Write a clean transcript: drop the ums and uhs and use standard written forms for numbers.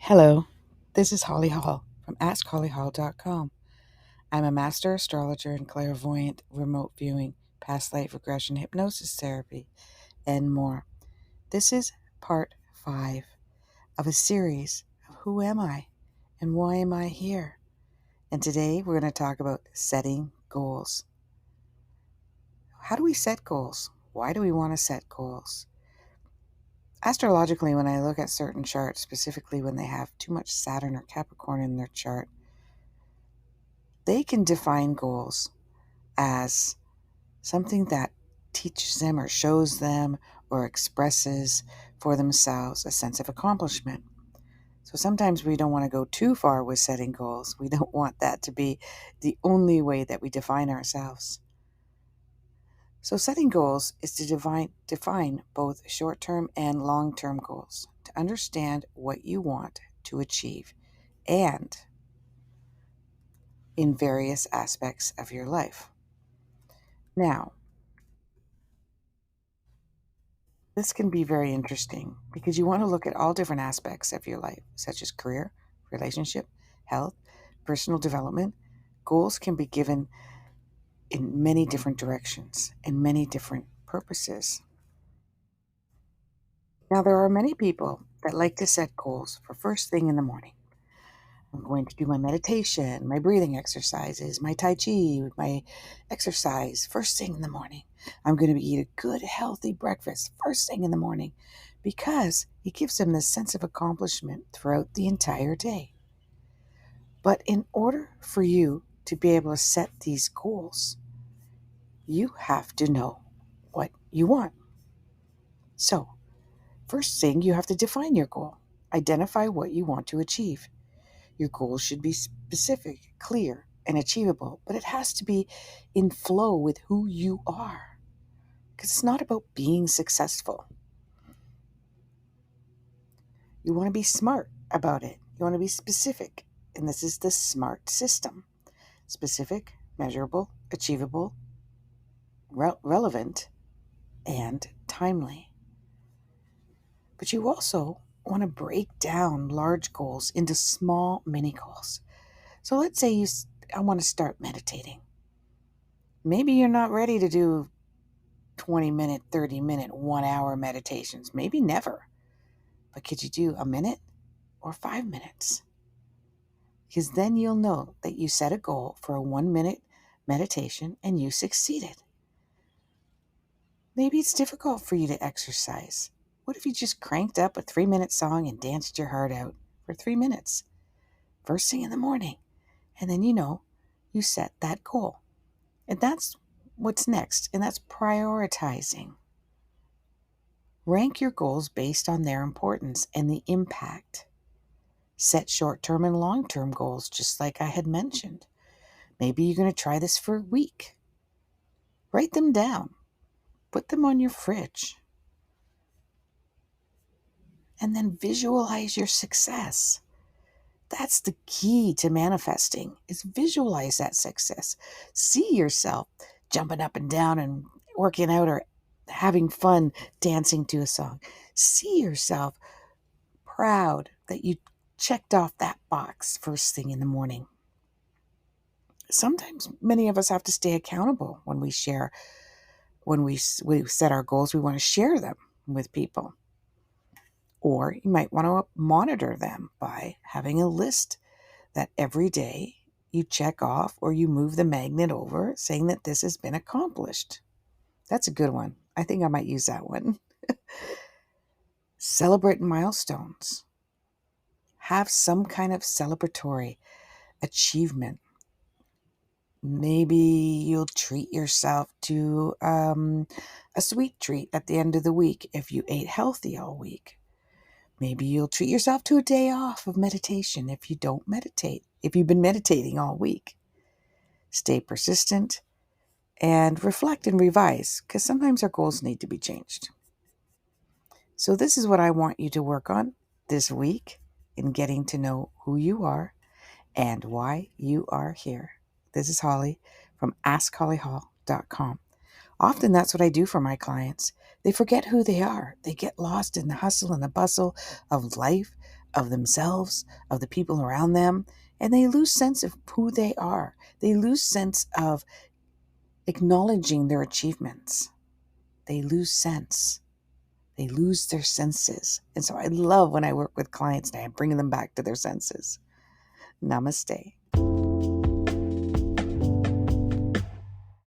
Hello, this is Holly Hall from AskHollyHall.com. I'm a master astrologer and clairvoyant, remote viewing, past life regression, hypnosis therapy, and more. This is part 5 of a series of Who Am I and Why Am I Here? And today we're going to talk about setting goals. How do we set goals? Why do we want to set goals? Astrologically, when I look at certain charts, specifically when they have too much Saturn or Capricorn in their chart, they can define goals as something that teaches them or shows them or expresses for themselves a sense of accomplishment. So sometimes we don't want to go too far with setting goals. We don't want that to be the only way that we define ourselves. So setting goals is to define both short-term and long-term goals, to understand what you want to achieve and in various aspects of your life. Now, this can be very interesting because you want to look at all different aspects of your life, such as career, relationship, health, personal development. Goals can be given in many different directions and many different purposes. Now, there are many people that like to set goals for first thing in the morning. I'm going to do my meditation, my breathing exercises, my Tai Chi, my exercise first thing in the morning. I'm going to eat a good, healthy breakfast first thing in the morning because it gives them this sense of accomplishment throughout the entire day. But in order for you to be able to set these goals, you have to know what you want. So, first thing, you have to define your goal. Identify what you want to achieve. Your goals should be specific, clear, and achievable, but it has to be in flow with who you are. Because it's not about being successful. You want to be smart about it. You want to be specific. And this is the SMART system. Specific, measurable, achievable, relevant, and timely. But you also want to break down large goals into small mini goals. So let's say I want to start meditating. Maybe you're not ready to do 20-minute, 30-minute, 1 hour meditations. Maybe never. But could you do a minute or 5 minutes? Because then you'll know that you set a goal for a 1-minute meditation and you succeeded. Maybe it's difficult for you to exercise. What if you just cranked up a 3-minute song and danced your heart out for 3 minutes? First thing in the morning. And then you set that goal. And that's what's next. And that's prioritizing. Rank your goals based on their importance and the impact. Set short-term and long-term goals, just like I had mentioned. Maybe you're going to try this for a week. Write them down. Put them on your fridge. And then visualize your success. That's the key to manifesting, is visualize that success. See yourself jumping up and down and working out or having fun dancing to a song. See yourself proud that you checked off that box first thing in the morning. Sometimes many of us have to stay accountable when we set our goals. We want to share them with people. Or you might want to monitor them by having a list that every day you check off or you move the magnet over saying that this has been accomplished. That's a good one. I think I might use that one. Celebrate milestones. Have some kind of celebratory achievement. Maybe you'll treat yourself to a sweet treat at the end of the week if you ate healthy all week. Maybe you'll treat yourself to a day off of meditation if you don't meditate, if you've been meditating all week. Stay persistent and reflect and revise, because sometimes our goals need to be changed. So this is what I want you to work on this week in getting to know who you are and why you are here. This is Holly from AskHollyHall.com. Often that's what I do for my clients. They forget who they are. They get lost in the hustle and the bustle of life, of themselves, of the people around them, and they lose sense of who they are. They lose sense of acknowledging their achievements. They lose sense. They lose their senses. And so I love when I work with clients and I bring them back to their senses. Namaste.